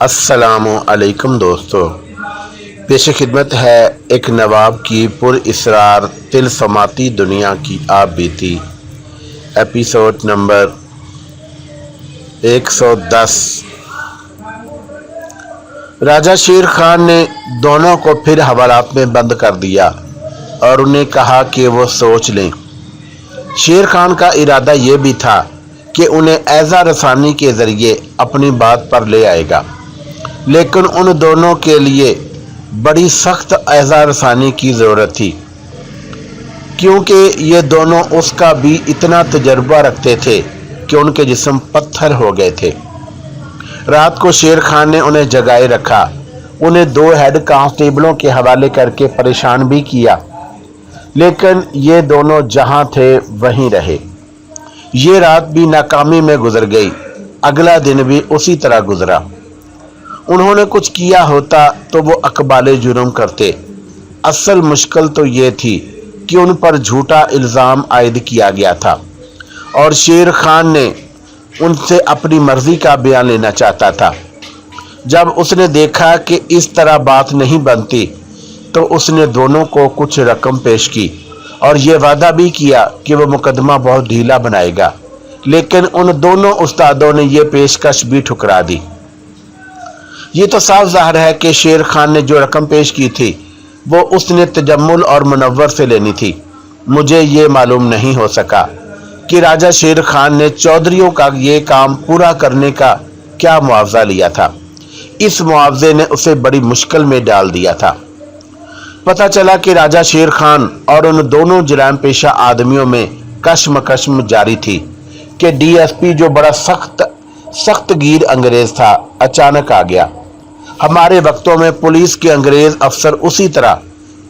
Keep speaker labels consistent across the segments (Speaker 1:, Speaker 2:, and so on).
Speaker 1: अस्सलामु अलैकुम दोस्तों, पेश खिदमत है एक नवाब की पुरइसरार तिलस्माती दुनिया की आप बीती एपिसोड नंबर 110। राजा शेर खान ने दोनों को फिर हवालात में बंद कर दिया और उन्हें कहा कि वो सोच लें। शेर खान का इरादा ये भी था कि उन्हें एज़ा रसानी के ज़रिए अपनी बात पर ले आएगा, लेकिन उन दोनों के लिए बड़ी सख्त एज़ा रसानी की ज़रूरत थी, क्योंकि ये दोनों उसका भी इतना तजर्बा रखते थे कि उनके जिस्म पत्थर हो गए थे। रात को शेर खान ने उन्हें जगाए रखा, उन्हें 2 हेड कांस्टेबलों के हवाले करके परेशान भी किया, लेकिन ये दोनों जहां थे वहीं रहे। ये रात भी नाकामी में गुजर गई, अगला दिन भी उसी तरह गुजरा। उन्होंने कुछ किया होता तो वो अकबाले जुर्म करते। असल मुश्किल तो ये थी कि उन पर झूठा इल्ज़ाम आयद किया गया था और शेर खान ने उनसे अपनी मर्जी का बयान लेना चाहता था। जब उसने देखा कि इस तरह बात नहीं बनती तो उसने दोनों को कुछ रकम पेश की और ये वादा भी किया कि वो मुकदमा बहुत ढीला बनाएगा, लेकिन उन दोनों उस्तादों ने ये पेशकश भी ठुकरा दी। ये तो साफ ज़ाहिर है कि शेर खान ने जो रकम पेश की थी वो उसने तजम्मुल और मुनव्वर से लेनी थी। मुझे ये मालूम नहीं हो सका कि राजा शेर खान ने चौधरियों का ये काम पूरा करने का क्या मुआवजा लिया था। इस मुआवजे ने उसे बड़ी मुश्किल में डाल दिया था। पता चला कि राजा शेर खान और उन दोनों जराम पेशा आदमियों में कश्मकश्म जारी थी कि डीएसपी जो बड़ा सख्त गीर अंग्रेज था अचानक आ गया। हमारे वक्तों में पुलिस के अंग्रेज अफसर उसी तरह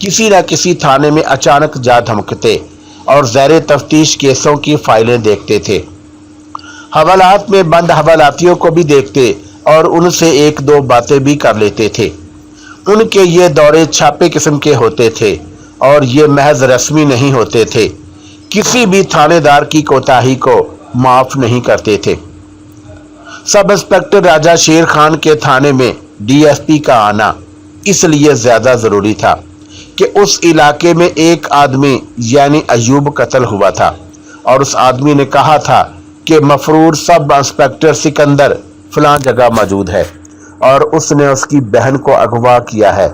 Speaker 1: किसी न किसी थाने में अचानक जा धमकते और ज़ैर तफ्तीश केसों की फाइलें देखते थे। हवालात में बंद हवालातियों को भी देखते और उनसे 1-2 बातें भी कर लेते थे। उनके ये दौरे छापे किस्म के होते थे और ये महज रस्मी नहीं होते थे। किसी भी थानेदार की कोताही को माफ़ नहीं करते थे। सब इंस्पेक्टर राजा शेर खान के थाने में डीएसपी का आना इसलिए ज़्यादा ज़रूरी था कि उस इलाके में एक आदमी यानी अयूब कत्ल हुआ था और उस आदमी ने कहा था कि मफरूर सब इंस्पेक्टर सिकंदर फलां जगह मौजूद है और उसने उसकी बहन को अगवा किया है।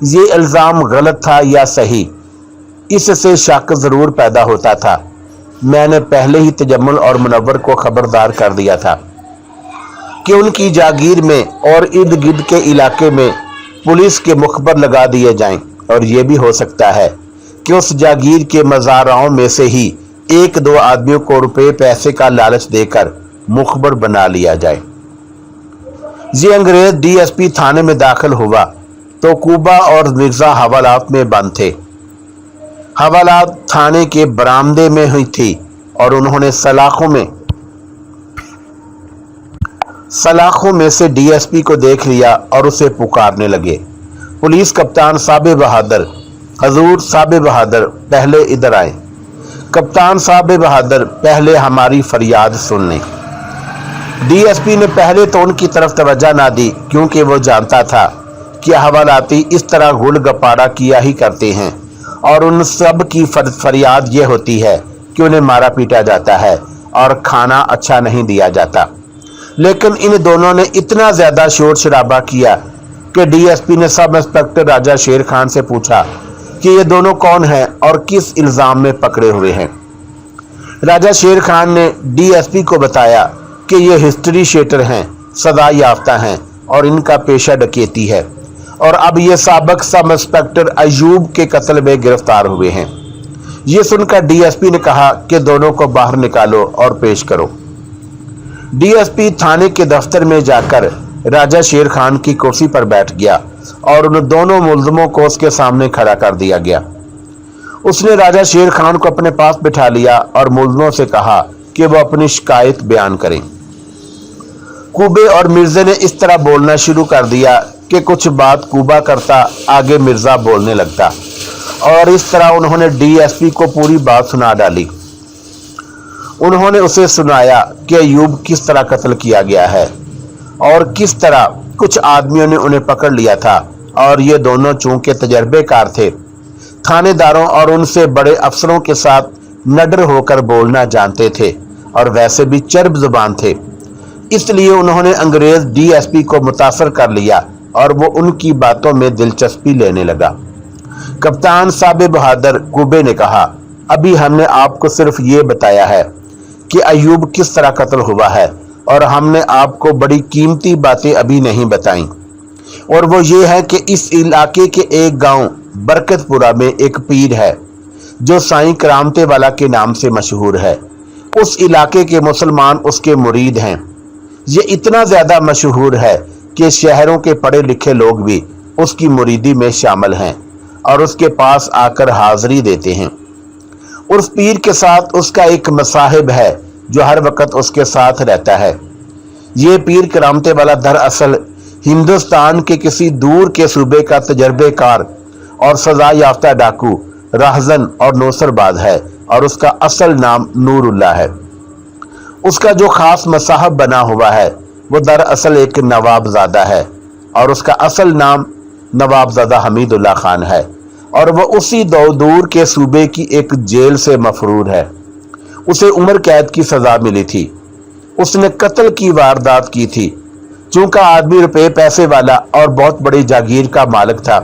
Speaker 1: ये इल्ज़ाम गलत था या सही, इससे शक ज़रूर पैदा होता था। मैंने पहले ही तजम्मुल और मुनव्वर को खबरदार कर दिया था कि उनकी जागीर में और इर्द गिर्द के इलाके में पुलिस के मुखबर लगा दिए जाएं, और ये भी हो सकता है कि उस जागीर के मज़ाराओं में से ही 1-2 आदमियों को रुपए पैसे का लालच देकर मुखबर बना लिया जाए। ये अंग्रेज डीएसपी थाने में दाखिल हुआ तो कूबा और मिर्जा हवालात में बंद थे। हवालात थाने के बरामदे में हुई थी और उन्होंने सलाखों में से डीएसपी को देख लिया और उसे पुकारने लगे। पुलिस कप्तान साबे बहादुर, हजूर साबे बहादुर, पहले इधर आए। कप्तान साबे बहादुर, पहले हमारी फरियाद सुन लें। डीएसपी ने पहले तो उनकी तरफ तवज्जो ना दी, क्योंकि वो जानता था कि हवालाती इस तरह गुल गपाड़ा किया ही करते हैं और उन सब की फरियाद ये होती है कि उन्हें मारा पीटा जाता है और खाना अच्छा नहीं दिया जाता। लेकिन इन दोनों ने इतना ज़्यादा शोर शराबा किया कि डीएसपी ने सब इंस्पेक्टर राजा शेर खान से पूछा कि ये दोनों कौन हैं और किस इल्ज़ाम में पकड़े हुए हैं। राजा शेर खान ने डीएसपी को बताया कि ये हिस्ट्री शीटर हैं, सदा याफ्ता हैं और इनका पेशा डकैती है और अब ये साबिक सब इंस्पेक्टर अयूब के कत्ल में गिरफ्तार हुए हैं। ये सुनकर डीएसपी ने कहा कि दोनों को बाहर निकालो और पेश करो। डीएसपी थाने के दफ्तर में जाकर राजा शेर खान की कुर्सी पर बैठ गया और उन दोनों मुल्ज़िमों को उसके सामने खड़ा कर दिया गया। उसने राजा शेर खान को अपने पास बिठा लिया और मुल्ज़िमों से कहा कि वो अपनी शिकायत बयान करें। कूबे और मिर्जे ने इस तरह बोलना शुरू कर दिया कि कुछ बात कूबा करता, आगे मिर्जा बोलने लगता और इस तरह उन्होंने डीएसपी को पूरी बात सुना डाली। उन्होंने उसे सुनाया कि अयूब किस तरह कत्ल किया गया है और किस तरह कुछ आदमियों ने उन्हें पकड़ लिया था और ये दोनों चूंकि तजर्बेकार थे, थानेदारों और उनसे बड़े अफसरों के साथ नडर होकर बोलना जानते थे और वैसे भी चर्ब जुबान थे। इसलिए उन्होंने अंग्रेज डीएसपी को मुतासर कर लिया और वो उनकी बातों में दिलचस्पी लेने लगा। कप्तान साबे बहादुर कुबे ने कहा, अभी हमने आपको सिर्फ ये बताया है कि अयूब किस तरह कत्ल हुआ है और हमने आपको बड़ी कीमती बातें अभी नहीं बताई, और वो ये है कि इस इलाके के एक गांव बरकतपुरा में एक पीर है जो साईं करामते वाला के नाम से मशहूर है। उस इलाके के मुसलमान उसके मुरीद हैं। ये इतना ज्यादा मशहूर है कि शहरों के पढ़े लिखे लोग भी उसकी मुरीदी में शामिल हैं और उसके पास आकर हाजिरी देते हैं। उस पीर के साथ उसका एक मसाहिब है जो हर वक्त उसके साथ रहता है। ये पीर करामते वाला दरअसल हिंदुस्तान के किसी दूर के सूबे का तजर्बेकार और सजा याफ्ता डाकू, राहजन और नौसरबाज है और उसका असल नाम नूरुल्लाह है। उसका जो खास मसाहब बना हुआ है वो दरअसल एक नवाबजादा है और उसका असल नाम नवाबजादा हमीदुल्लाह खान है और वह उसी दूर के सूबे की एक जेल से मफरूर है। उसे उम्र कैद की सजा मिली थी। उसने कत्ल की वारदात की थी। चूंकि आदमी रुपए पैसे वाला और बहुत बड़ी जागीर का मालिक था,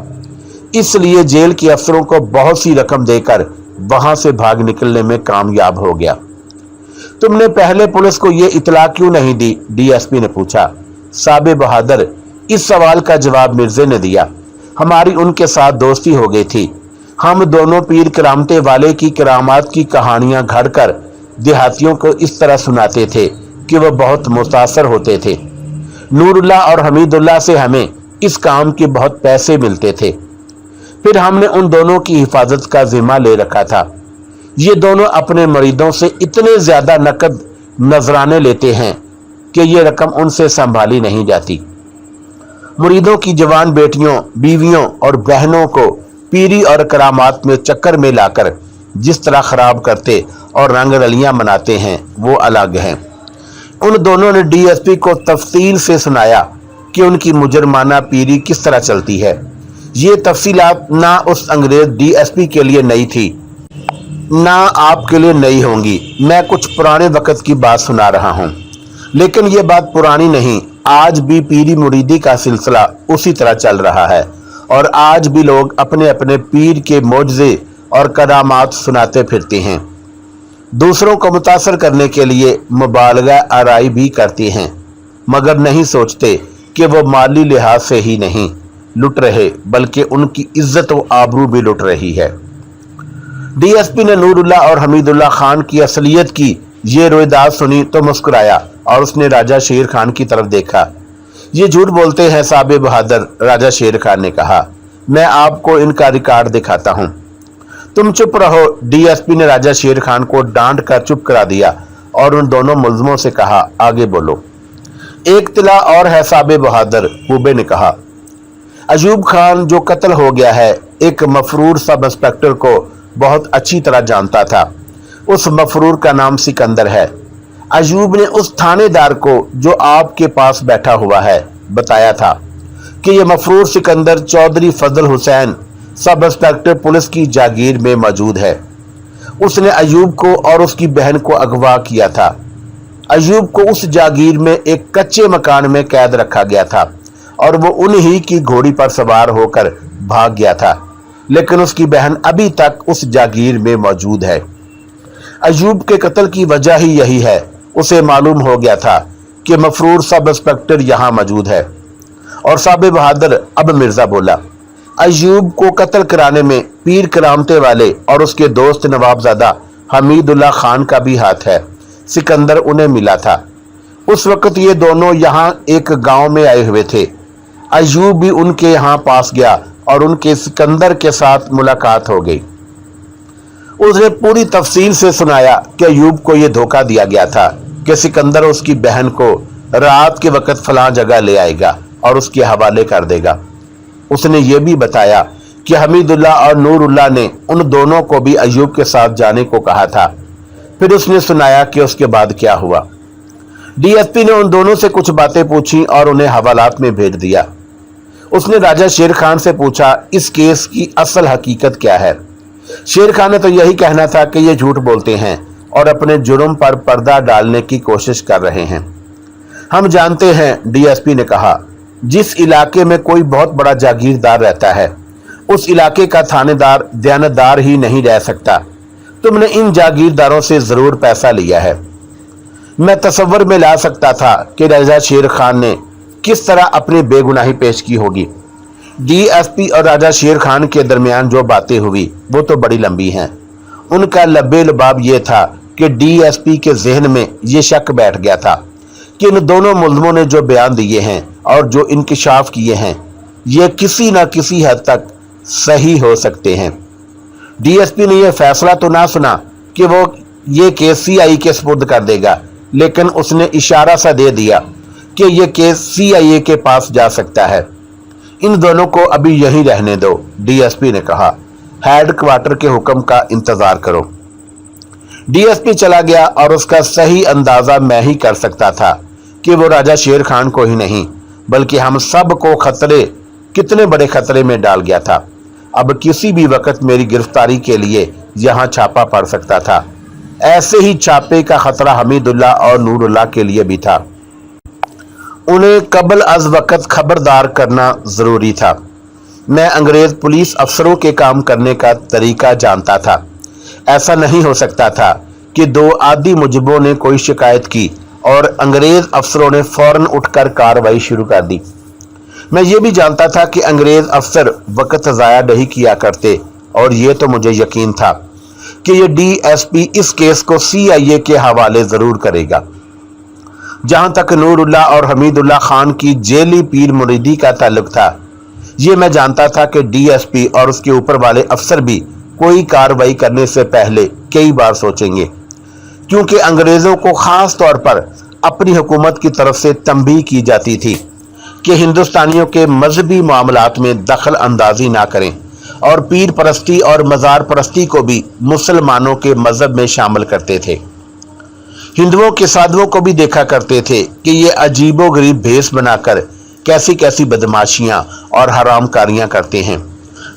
Speaker 1: इसलिए जेल के अफसरों को बहुत सी रकम देकर वहां से भाग निकलने में कामयाब हो गया। तुमने पहले पुलिस को यह इतला क्यों नहीं दी? डीएसपी ने पूछा। साबे बहादुर, इस सवाल का जवाब मिर्जे ने दिया। हमारी उनके साथ दोस्ती हो गई थी। हम दोनों पीर करामते वाले की करामात की कहानियां घड़कर देहातियों को इस तरह सुनाते थे कि वह बहुत मुतासर होते थे। नूरुल्लाह और हमीदुल्लाह से हमें इस काम के बहुत पैसे मिलते थे। फिर हमने उन दोनों की हिफाजत का जिम्मा ले रखा था। ये दोनों अपने मरीदों से इतने ज्यादा नकद नजराने लेते हैं कि ये रकम उनसे संभाली नहीं जाती। मुरीदों की जवान बेटियों, बीवियों और बहनों को पीरी और करामात में चक्कर में लाकर जिस तरह खराब करते और रंग रलियां मनाते हैं वो अलग हैं। उन दोनों ने डीएसपी को तफसील से सुनाया कि उनकी मुजरमाना पीरी किस तरह चलती है। ये तफसीलात ना उस अंग्रेज डीएसपी के लिए नई थी, ना आपके लिए नई होंगी। मैं कुछ पुराने वक्त की बात सुना रहा हूँ, लेकिन ये बात पुरानी नहीं। आज भी पीरी मुरीदी का सिलसिला उसी तरह चल रहा है और आज भी लोग अपने अपने पीर के मोजज़े और करामात सुनाते फिरते हैं। दूसरों को मुतासर करने के लिए मुबालगा आराई भी करते हैं, मगर नहीं सोचते कि वो माली लिहाज से ही नहीं लुट रहे बल्कि उनकी इज्जत व आबरू भी लुट रही है। डीएसपी ने नूरुल्लाह और हमीदुल्लाह खान की असलियत की ये रोयदाद सुनी तो मुस्कुराया और उसने राजा शेर खान की तरफ देखा। ये झूठ बोलते हैं साबे बहादुर, राजा शेर खान ने कहा। मैं आपको इनका रिकॉर्ड दिखाता हूँ। तुम चुप रहो। डीएसपी ने राजा शेर खान को डांट कर चुप करा दिया और उन दोनों मुल्जमों से कहा, आगे बोलो। एक तिला और है साबे बहादुर, कुबे ने कहा। अयूब खान जो कत्ल हो गया है एक मफरूर सब इंस्पेक्टर को बहुत अच्छी तरह जानता था। उस मफरूर का नाम सिकंदर है। अयूब ने उस थानेदार को जो आपके पास बैठा हुआ है बताया था कि यह मफरूर सिकंदर चौधरी फजल हुसैन सब इंस्पेक्टर पुलिस की जागीर में मौजूद है। उसने अयूब को और उसकी बहन को अगवा किया था। अयूब को उस जागीर में एक कच्चे मकान में कैद रखा गया था और वो उन्हीं की घोड़ी पर सवार होकर भाग गया था, लेकिन उसकी बहन अभी तक उस जागीर में मौजूद है। अयूब के कत्ल की वजह ही यही है। उसे मालूम हो गया था कि मफरूर सब इंस्पेक्टर यहाँ मौजूद है। और साबे बहादुर, अब मिर्जा बोला, अयूब को कत्ल कराने में पीर करामते वाले और उसके दोस्त नवाबजादा हमीदुल्लाह खान का भी हाथ है। सिकंदर उन्हें मिला था। उस वक्त ये दोनों यहाँ एक गांव में आए हुए थे। अयूब भी उनके यहाँ पास गया और उनके सिकंदर के साथ मुलाकात हो गई। उसने पूरी तफसील से सुनाया कि अयूब को यह धोखा दिया गया था कि सिकंदर उसकी बहन को रात के वक्त फलां जगह ले आएगा और उसके हवाले कर देगा। उसने ये भी बताया कि हमीदुल्लाह और नूरुल्लाह ने उन दोनों को भी अयूब के साथ जाने को कहा था। फिर उसने सुनाया कि उसके बाद क्या हुआ। डीएसपी ने उन दोनों से कुछ बातें पूछी और उन्हें हवालात में भेज दिया। उसने राजा शेर खान से पूछा, इस केस की असल हकीकत क्या है? शेर खान ने तो यही कहना था कि ये झूठ बोलते हैं और अपने जुर्म पर पर्दा डालने की कोशिश कर रहे हैं। हम जानते हैं, डीएसपी ने कहा, जिस इलाके में कोई बहुत बड़ा जागीरदार रहता है उस इलाके का थानेदार दयानतदार ही नहीं रह सकता। तुमने इन जागीरदारों से जरूर पैसा लिया है। मैं तसव्वुर में ला सकता था कि राजा शेर खान ने किस तरह अपनी बेगुनाही पेश की होगी। डीएसपी और राजा शेर खान के दरमियान जो बातें हुई वो तो बड़ी लंबी हैं। उनका लब्बे लबाब ये था कि डीएसपी के जहन में ये शक बैठ गया था कि इन दोनों मुल्ज़िमों ने जो बयान दिए हैं और जो इंकिशाफ किए हैं ये किसी न किसी हद तक सही हो सकते हैं। डीएसपी ने यह फैसला तो ना सुना कि वो ये केस सीआईए के सुपुर्द कर देगा, लेकिन उसने इशारा सा दे दिया कि यह केस सीआईए के पास जा सकता है। इन दोनों को अभी यहीं रहने दो, डीएसपी ने कहा। हेडक्वार्टर के हुक्म का इंतजार करो। डीएसपी चला गया और उसका सही अंदाजा मैं ही कर सकता था कि वो राजा शेर खान को ही नहीं बल्कि हम सब को कितने बड़े खतरे में डाल गया था। अब किसी भी वक्त मेरी गिरफ्तारी के लिए यहाँ छापा पड़ सकता था। ऐसे ही छापे का खतरा हमीदुल्लाह और नूरुल्लाह के लिए भी था। उन्हें कबल अज वक्त खबरदार करना जरूरी था। मैं अंग्रेज पुलिस अफसरों के काम करने का तरीका जानता था। ऐसा नहीं हो सकता था कि दो आदि मुजरिमों ने कोई शिकायत की और अंग्रेज अफसरों ने फौरन उठकर कार्रवाई शुरू कर दी। मैं ये भी जानता था कि अंग्रेज अफसर वक्त ज़ाया नहीं किया करते और ये तो मुझे यकीन था कि ये डीएसपी इस केस को सीआईए के हवाले ज़रूर करेगा। जहां तक नूरुल्लाह और हमीदुल्लाह खान की जेली पीर मुरीदी का ताल्लुक था, ये मैं जानता था कि डीएसपी और उसके ऊपर वाले अफसर भी कोई कार्रवाई करने से पहले कई बार सोचेंगे, क्योंकि अंग्रेज़ों को ख़ास तौर पर अपनी हुकूमत की तरफ से तंबीह की जाती थी कि हिंदुस्तानियों के मजहबी मामलात में दखल अंदाजी ना करें और पीर परस्ती और मज़ार परस्ती को भी मुसलमानों के मजहब में शामिल करते थे। हिंदुओं के साधुओं को भी देखा करते थे कि ये अजीबो गरीब भेष बनाकर कैसी कैसी बदमाशियां और हरामकारियां करते हैं,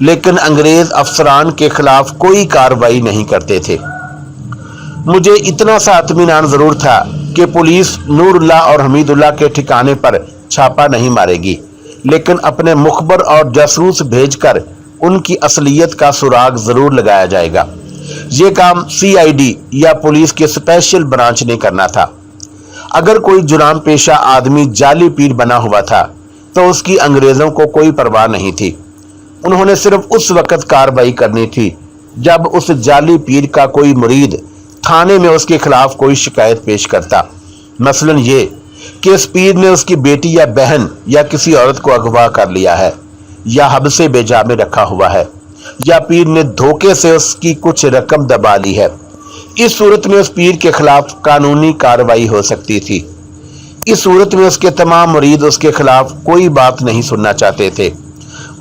Speaker 1: लेकिन अंग्रेज अफसरान के खिलाफ कोई कार्रवाई नहीं करते थे। मुझे इतना सा इत्मीनान जरूर था कि पुलिस नूरुल्लाह और हमीदुल्लाह के ठिकाने पर छापा नहीं मारेगी, लेकिन अपने मुखबर और जासूस भेजकर उनकी असलियत का सुराग जरूर लगाया जाएगा। ये काम सीआईडी या पुलिस के स्पेशल ब्रांच ने करना था। अगर कोई जुराम पेशा आदमी जाली पीर बना हुआ था तो उसकी अंग्रेजों को कोई परवाह नहीं थी। उन्होंने सिर्फ उस वक्त कार्रवाई करनी थी जब उस जाली पीर का कोई मुरीद थाने में उसके खिलाफ कोई शिकायत पेश करता। मसलन ये कि इस पीर ने उसकी बेटी या बहन या किसी औरत को अगवा कर लिया है या हब्से बेजा में रखा हुआ है या पीर ने धोखे से उसकी कुछ रकम दबा ली है। इस सूरत में उस पीर के खिलाफ कानूनी कार्रवाई हो सकती थी। इस सूरत में उसके तमाम मुरीद उसके खिलाफ कोई बात नहीं सुनना चाहते थे,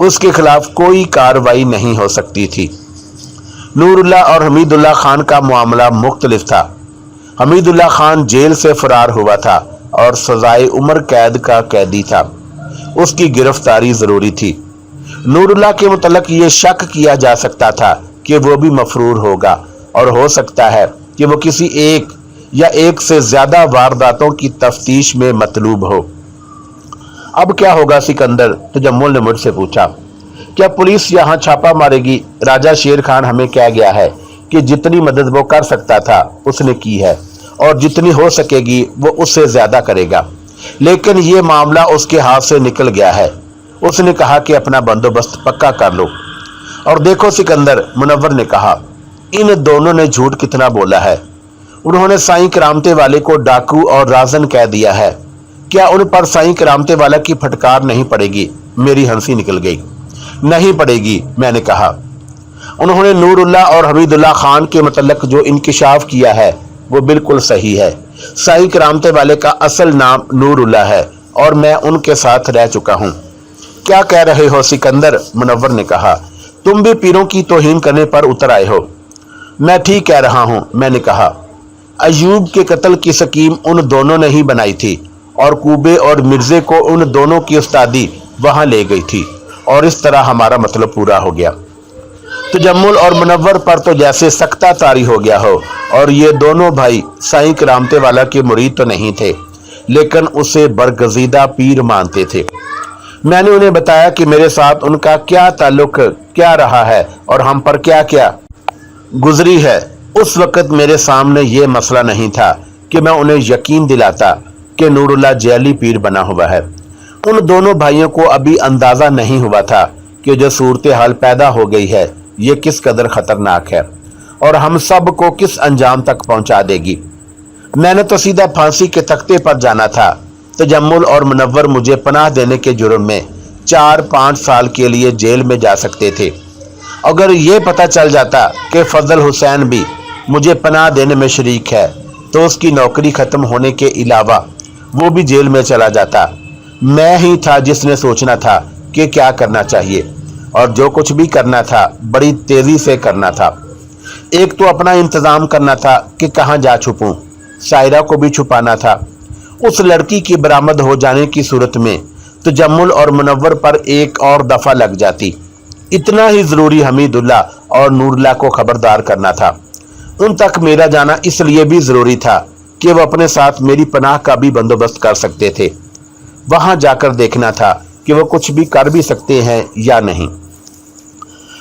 Speaker 1: उसके खिलाफ कोई कार्रवाई नहीं हो सकती थी। नूरुल्लाह और हमीदुल्लाह खान का मामला मुख्तलिफ था। हमीदुल्लाह खान जेल से फरार हुआ था और सजाए उम्र कैद का कैदी था। उसकी गिरफ्तारी जरूरी थी। नूरुल्लाह के मुतल्लिक ये शक किया जा सकता था कि वो भी मफरूर होगा और हो सकता है कि वो किसी एक या एक से ज्यादा वारदातों की तफ्तीश में मतलूब हो। अब क्या होगा सिकंदर? तजम्मुल ने मुझसे पूछा। क्या पुलिस यहाँ छापा मारेगी? राजा शेर खान हमें कह गया है कि जितनी मदद वो कर सकता था उसने की है और जितनी हो सकेगी वो उससे ज्यादा करेगा, लेकिन ये मामला उसके हाथ से निकल गया है। उसने कहा कि अपना बंदोबस्त पक्का कर लो। और देखो सिकंदर, मुनव्वर ने कहा, इन दोनों ने झूठ कितना बोला है। उन्होंने साईं करामते वाले को डाकू और राजन कह दिया है। क्या उन पर साईं करामते वाला की फटकार नहीं पड़ेगी? मेरी हंसी निकल गई। नहीं पड़ेगी, मैंने कहा। उन्होंने नूरुल्लाह और हमीदुल्लाह खान के मुतल्लिक जो इंकिशाफ किया है वो बिल्कुल सही है। साईं करामते वाले का असल नाम नूरुल्लाह है और मैं उनके साथ रह चुका हूँ। क्या कह रहे हो सिकंदर? मुनव्वर ने कहा। तुम भी पीरों की तौहीन करने पर उतर आए हो। मैं ठीक कह रहा हूँ, मैंने कहा। अयूब के कत्ल की स्कीम उन दोनों ने ही बनाई थी और कूबे और मिर्जे को उन दोनों की उस्तादी वहां ले गई थी और इस तरह हमारा मतलब पूरा हो गया। तजम्मुल और मुनव्वर पर तो जैसे सख्ता तारी हो गया हो। और ये दोनों भाई साईं करामते वाला के मुरीद तो नहीं थे, लेकिन उसे बरगजीदा पीर मानते थे। मैंने उन्हें बताया कि मेरे साथ उनका क्या ताल्लुक क्या रहा है और हम पर क्या क्या गुजरी है। उस वक़्त मेरे सामने ये मसला नहीं था कि मैं उन्हें यकीन दिलाता कि नूरुल्लाह जैली पीर बना हुआ है। उन दोनों भाइयों को अभी अंदाज़ा नहीं हुआ था कि जो सूरत हाल पैदा हो गई है ये किस कदर ख़तरनाक है और हम सब को किस अंजाम तक पहुंचा देगी। मैंने तो सीधा फांसी के तख्ते पर जाना था। तजम्मुल और मुनव्वर मुझे पनाह देने के जुर्म में 4-5 साल के लिए जेल में जा सकते थे। अगर ये पता चल जाता कि फजल हुसैन भी मुझे पनाह देने में शरीक है तो उसकी नौकरी ख़त्म होने के अलावा वो भी जेल में चला जाता। मैं ही था जिसने सोचना था कि क्या करना चाहिए और जो कुछ भी करना था बड़ी तेज़ी से करना था। एक तो अपना इंतज़ाम करना था कि कहाँ जा छुपूं, सायरा को भी छुपाना था। उस लड़की की बरामद हो जाने की सूरत में तजम्मुल और मुनव्वर पर एक और दफ़ा लग जाती। इतना ही ज़रूरी हमीदुल्लाह और नूरुल्लाह को खबरदार करना था। उन तक मेरा जाना इसलिए भी ज़रूरी था कि वो अपने साथ मेरी पनाह का भी बंदोबस्त कर सकते थे। वहाँ जाकर देखना था कि वो कुछ भी कर भी सकते हैं या नहीं।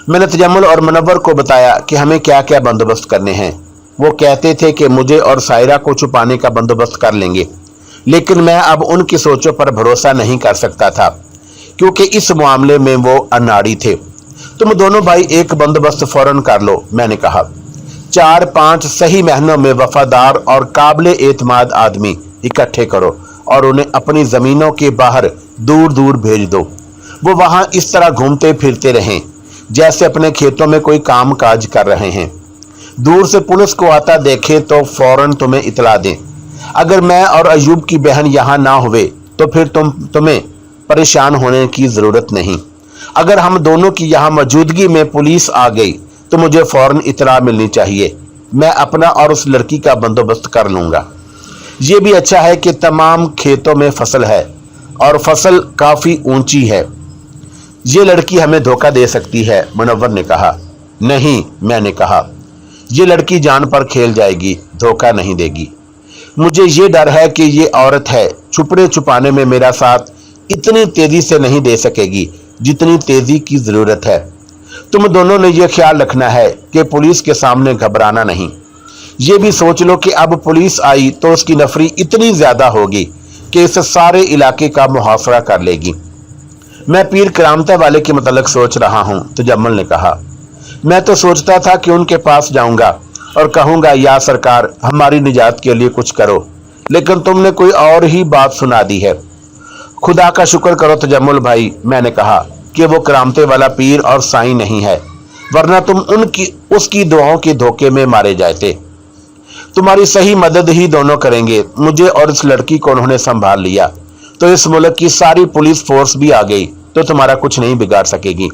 Speaker 1: मैंने तजम्मुल और मुनव्वर को बताया कि हमें क्या क्या बंदोबस्त करने हैं। वो कहते थे कि मुझे और सायरा को छुपाने का बंदोबस्त कर लेंगे, लेकिन मैं अब उनकी सोचों पर भरोसा नहीं कर सकता था क्योंकि इस मामले में वो अनाड़ी थे। तुम दोनों भाई एक बंदोबस्त फौरन कर लो, मैंने कहा। 4-5 सही महीनों में वफादार और काबिल एतमाद आदमी इकट्ठे करो और उन्हें अपनी ज़मीनों के बाहर दूर दूर भेज दो। वो वहाँ इस तरह घूमते फिरते रहें जैसे अपने खेतों में कोई काम काज कर रहे हैं। दूर से पुलिस को आता देखे तो फौरन तुम्हें इतला दें। अगर मैं और अयूब की बहन यहाँ ना हुए तो फिर तुम्हें परेशान होने की ज़रूरत नहीं। अगर हम दोनों की यहाँ मौजूदगी में पुलिस आ गई तो मुझे फौरन इतला मिलनी चाहिए। मैं अपना और उस लड़की का बंदोबस्त कर लूँगा। ये भी अच्छा है कि तमाम खेतों में फसल है और फसल काफ़ी ऊंची है। ये लड़की हमें धोखा दे सकती है, मुनव्वर ने कहा। नहीं, मैंने कहा, ये लड़की जान पर खेल जाएगी, धोखा नहीं देगी। मुझे ये डर है कि ये औरत है, छुपने छुपाने में मेरा साथ इतनी तेज़ी से नहीं दे सकेगी जितनी तेज़ी की ज़रूरत है। तुम दोनों ने यह ख्याल रखना है कि पुलिस के सामने घबराना नहीं। ये भी सोच लो कि अब पुलिस आई तो उसकी नफरी इतनी ज़्यादा होगी कि इस सारे इलाके का मुहासरा कर लेगी। मैं पीर करामते वाले के मतलब सोच रहा हूँ, तजम्मुल ने कहा। मैं तो सोचता था कि उनके पास जाऊंगा और कहूंगा, या सरकार हमारी निजात के लिए कुछ करो, लेकिन तुमने कोई और ही बात सुना दी है। खुदा का शुक्र करो तजम्मुल भाई, मैंने कहा, कि वो करामते वाला पीर और साईं नहीं है, वरना तुम उसकी दुआओं के धोखे में मारे जाते। तुम्हारी सही मदद ही दोनों करेंगे। मुझे और इस लड़की को उन्होंने संभाल लिया तो इस मुल्क की सारी पुलिस फोर्स भी आ गई तो तुम्हारा कुछ नहीं बिगाड़ सकेगी।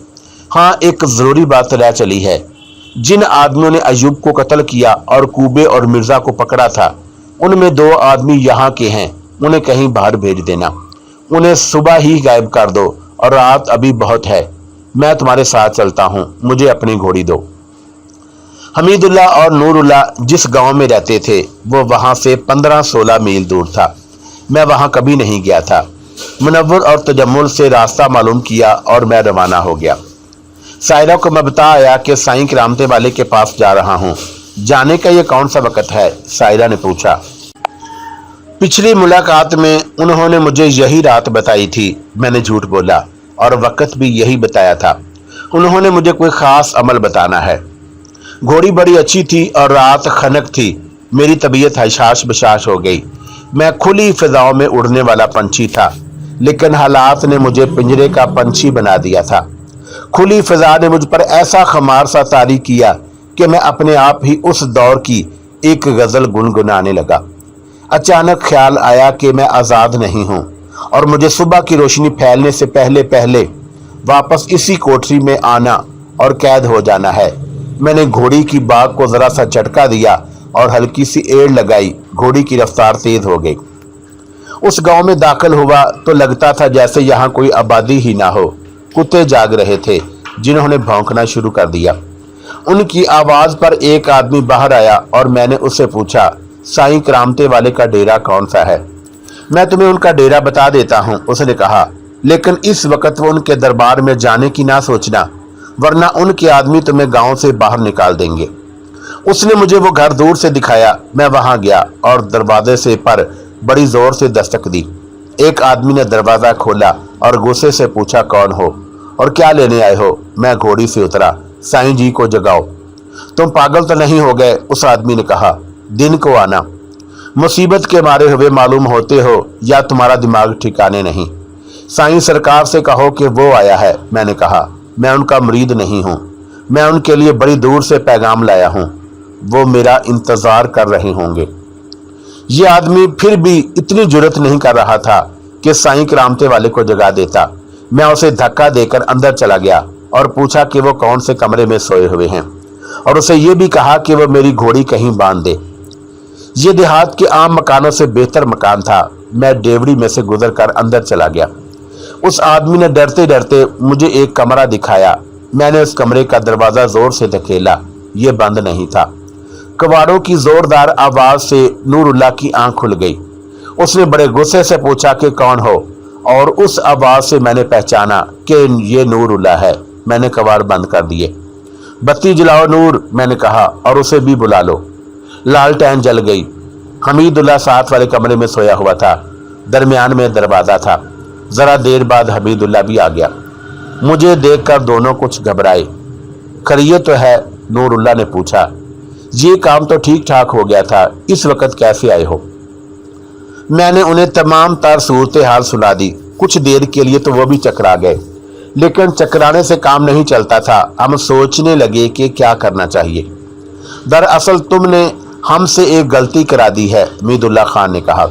Speaker 1: हाँ, एक ज़रूरी बात रह चली है। जिन आदमियों ने अयूब को कत्ल किया और कूबे और मिर्ज़ा को पकड़ा था, उनमें 2 आदमी यहाँ के हैं। उन्हें कहीं बाहर भेज देना। उन्हें सुबह ही गायब कर दो और रात अभी बहुत है। मैं तुम्हारे साथ चलता हूँ, मुझे अपनी घोड़ी दो। हमीदुल्लाह और नूरुल्लाह जिस गांव में रहते थे वो वहाँ से 15-16 मील दूर था। मैं वहाँ कभी नहीं गया था। मुनव्वर और तजम्मुल से रास्ता मालूम किया और मैं रवाना हो गया। सायरा को मैं बता आया कि साईं करामते वाले के पास जा रहा हूँ। जाने का ये कौन सा वक़्त है? सायरा ने पूछा। पिछली मुलाकात में उन्होंने मुझे यही रात बताई थी। मैंने झूठ बोला और वक़्त भी यही बताया था। उन्होंने मुझे कोई ख़ास अमल बताना है। घोड़ी बड़ी अच्छी थी और रात खनक थी। मेरी तबीयत हशाश बशाश हो गई। मैं खुली फिजाओं में उड़ने वाला पंछी था, लेकिन हालात ने मुझे पिंजरे का पंछी बना दिया था। खुली फिजा ने मुझ पर ऐसा खमार सा तारी किया कि मैं अपने आप ही उस दौर की एक गज़ल गुनगुनाने लगा। अचानक ख्याल आया कि मैं आज़ाद नहीं हूँ और मुझे सुबह की रोशनी फैलने से पहले पहले वापस इसी कोठरी में आना और कैद हो जाना है। मैंने घोड़ी की बाग को ज़रा सा झटका दिया और हल्की सी एड़ लगाई, घोड़ी की रफ्तार तेज हो गई। उस गांव में दाखिल हुआ तो लगता था जैसे यहाँ कोई आबादी ही ना हो। कुत्ते जाग रहे थे जिन्होंने भौंकना शुरू कर दिया। उनकी आवाज पर एक आदमी बाहर आया और मैंने उससे पूछा, साईं करामते वाले का डेरा कौन सा है? मैं तुम्हें उनका डेरा बता देता हूँ, उसने कहा, लेकिन इस वक्त वो उनके दरबार में जाने की ना सोचना, वरना उनके आदमी तुम्हें गांव से बाहर निकाल देंगे। उसने मुझे वो घर दूर से दिखाया। मैं वहां गया और दरवाजे से पर बड़ी जोर से दस्तक दी। एक आदमी ने दरवाजा खोला और गुस्से से पूछा, कौन हो और क्या लेने आए हो? मैं घोड़ी से उतरा। साईं जी को जगाओ। तुम पागल तो नहीं हो गए? उस आदमी ने कहा, दिन को आना। मुसीबत के मारे हुए मालूम होते हो या तुम्हारा दिमाग ठिकाने नहीं? साईं सरकार से कहो कि वो आया है। मैंने कहा, मैं उनका मुरीद नहीं हूँ, मैं उनके लिए बड़ी दूर से पैगाम लाया हूँ, वो मेरा इंतजार कर रहे होंगे। ये आदमी फिर भी इतनी जुर्रत नहीं कर रहा था कि साईं करामते वाले को जगा देता। मैं उसे धक्का देकर अंदर चला गया और पूछा कि वो कौन से कमरे में सोए हुए हैं, और उसे ये भी कहा कि वो मेरी घोड़ी कहीं बांध दे। ये देहात के आम मकानों से बेहतर मकान था। मैं डेवड़ी में से गुजर कर अंदर चला गया। उस आदमी ने डरते डरते मुझे एक कमरा दिखाया। मैंने उस कमरे का दरवाजा जोर से धकेला, ये बंद नहीं था। कबाड़ों की जोरदार आवाज से नूरुल्लाह की आंख खुल गई। उसने बड़े गुस्से से पूछा कि कौन हो, और उस आवाज से मैंने पहचाना कि ये नूरुल्लाह है। मैंने कबाड़ बंद कर दिए। बत्ती जलाओ नूर, मैंने कहा, और उसे भी बुला लो। लालटेन जल गई। हमीदुल्लाह साथ वाले कमरे में सोया हुआ था। दरमियान में दरवाजा था। जरा देर बाद हमीदुल्लाह भी आ गया। मुझे देखकर दोनों कुछ घबराए। खैरियत तो है? नूरुल्लाह ने पूछा। ये काम तो ठीक ठाक हो गया था, इस वक्त कैसे आए हो? मैंने उन्हें तमाम तर सूरत हाल सुना दी। कुछ देर के लिए तो वो भी चकरा गए, लेकिन चकराने से काम नहीं चलता था। हम सोचने लगे कि क्या करना चाहिए। दरअसल तुमने हमसे एक गलती करा दी है, हमीदुल्लाह खान ने कहा।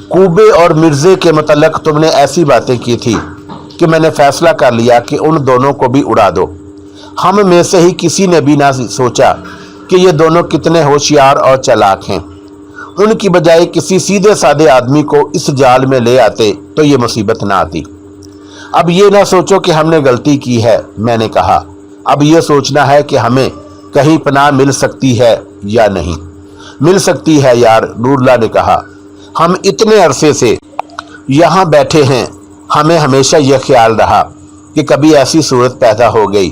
Speaker 1: कूबे और मिर्जे के मुतल्लक तुमने ऐसी बातें की थी कि मैंने फैसला कर लिया कि उन दोनों को भी उड़ा दो। हम में से ही किसी ने भी ना सोचा कि ये दोनों कितने होशियार और चालाक हैं। उनकी बजाय किसी सीधे साधे आदमी को इस जाल में ले आते तो ये मुसीबत ना आती। अब ये ना सोचो कि हमने गलती की है, मैंने कहा। अब ये सोचना है कि हमें कहीं पनाह मिल सकती है या नहीं। मिल सकती है यार, नूरुल्लाह ने कहा। हम इतने अरसे से यहाँ बैठे हैं, हमें हमेशा यह ख्याल रहा कि कभी ऐसी सूरत पैदा हो गई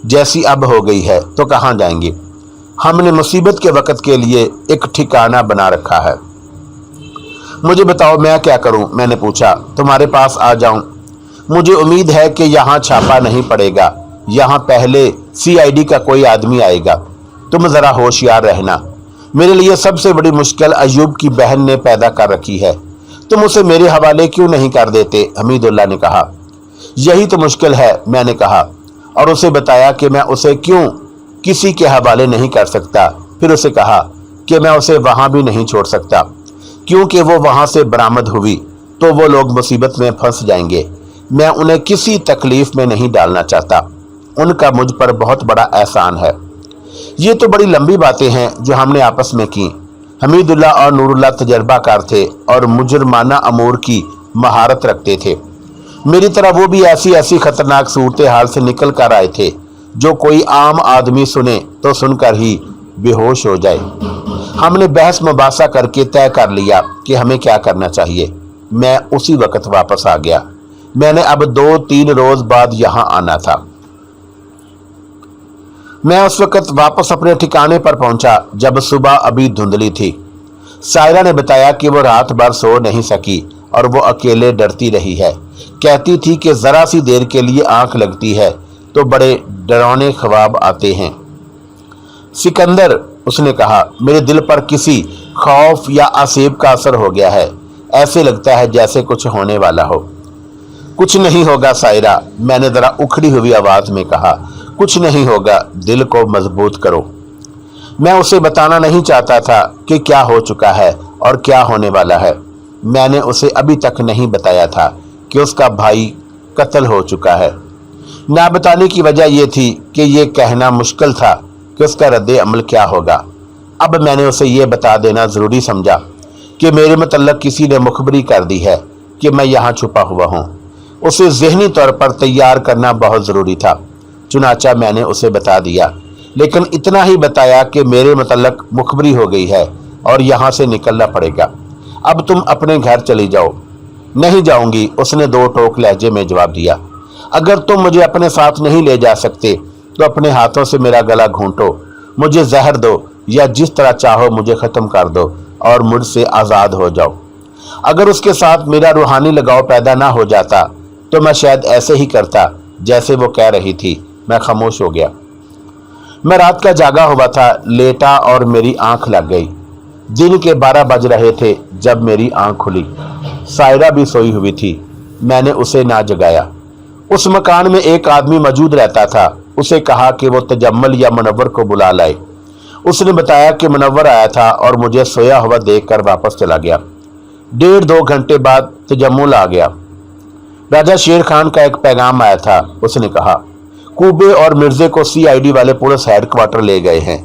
Speaker 1: जैसी अब हो गई है तो कहाँ जाएंगे। हमने मुसीबत के वक्त के लिए एक ठिकाना बना रखा है। मुझे बताओ मैं क्या करूं? मैंने पूछा। तुम्हारे पास आ जाऊं? मुझे उम्मीद है कि यहाँ छापा नहीं पड़ेगा। यहाँ पहले CID का कोई आदमी आएगा। तुम जरा होशियार रहना। मेरे लिए सबसे बड़ी मुश्किल अयूब की बहन ने पैदा कर रखी है। तुम उसे मेरे हवाले क्यों नहीं कर देते? हमीदुल्लाह ने कहा। यही तो मुश्किल है, मैंने कहा, और उसे बताया कि मैं उसे क्यों किसी के हवाले नहीं कर सकता। फिर उसे कहा कि मैं उसे वहां भी नहीं छोड़ सकता, क्योंकि वो वहां से बरामद हुई तो वो लोग मुसीबत में फंस जाएंगे। मैं उन्हें किसी तकलीफ में नहीं डालना चाहता। उनका मुझ पर बहुत एहसान एहसान है। ये तो बड़ी लंबी बातें हैं जो हमने आपस में की। हमीदुल्लाह और नूरुल्लाह तजर्बाकार थे और मुजरमाना अमूर की महारत रखते थे। मेरी तरह वो भी ऐसी ऐसी खतरनाक सूरत हाल से निकल कर आए थे जो कोई आम आदमी सुने तो सुनकर ही बेहोश हो जाए। हमने बहस मुबासा करके तय कर लिया कि हमें क्या करना चाहिए। मैं उसी वक्त वापस आ गया। मैंने अब 2-3 रोज बाद यहाँ आना था। मैं उस वक्त वापस अपने ठिकाने पर पहुंचा जब सुबह अभी धुंधली थी। सायरा ने बताया कि वो रात भर सो नहीं सकी और वो अकेले डरती रही है। कहती थी कि जरा सी देर के लिए आंख लगती है तो बड़े डरावने ख्वाब आते हैं। सिकंदर, उसने कहा, मेरे दिल पर किसी खौफ या आसेब का असर हो गया है। ऐसे लगता है जैसे कुछ होने वाला हो। कुछ नहीं होगा सायरा, मैंने जरा उखड़ी हुई आवाज में कहा। कुछ नहीं होगा, दिल को मजबूत करो। मैं उसे बताना नहीं चाहता था कि क्या हो चुका है और क्या होने वाला है। मैंने उसे अभी तक नहीं बताया था कि उसका भाई कत्ल हो चुका है। ना बताने की वजह यह थी कि यह कहना मुश्किल था कि उसका रद्द अमल क्या होगा। अब मैंने उसे ये बता देना ज़रूरी समझा कि मेरे मतलब किसी ने मुखबरी कर दी है कि मैं यहाँ छुपा हुआ हूँ। उसे ज़हनी तौर पर तैयार करना बहुत ज़रूरी था। चुनाचा मैंने उसे बता दिया, लेकिन इतना ही बताया कि मेरे मतलब मुखबरी हो गई है और यहाँ से निकलना पड़ेगा। अब तुम अपने घर चली जाओ। नहीं जाऊंगी, उसने दो टोक लहजे में जवाब दिया। अगर तुम मुझे अपने साथ नहीं ले जा सकते तो अपने हाथों से मेरा गला घूंटो, मुझे जहर दो या जिस तरह चाहो मुझे ख़त्म कर दो और मुझसे आज़ाद हो जाओ। अगर उसके साथ मेरा रूहानी लगाव पैदा ना हो जाता तो मैं शायद ऐसे ही करता जैसे वो कह रही थी। मैं खामोश हो गया। मैं रात का जागा हुआ था, लेटा और मेरी आंख लग गई। दिन के 12 बज रहे थे जब मेरी आंख खुली। सायरा भी सोई हुई थी। मैंने उसे ना जगाया। उस मकान में एक आदमी मौजूद रहता था। उसे कहा कि वो तजम्मल या मुनव्वर को बुला लाए। उसने बताया कि मुनव्वर आया था और मुझे सोया हुआ देखकर वापस चला गया। 1.5-2 घंटे बाद तजम्मुल आ गया। राजा शेर खान का एक पैगाम आया था। उसने कहा, कूबे और मिर्जे को CID वाले पुलिस हेडक्वार्टर ले गए हैं।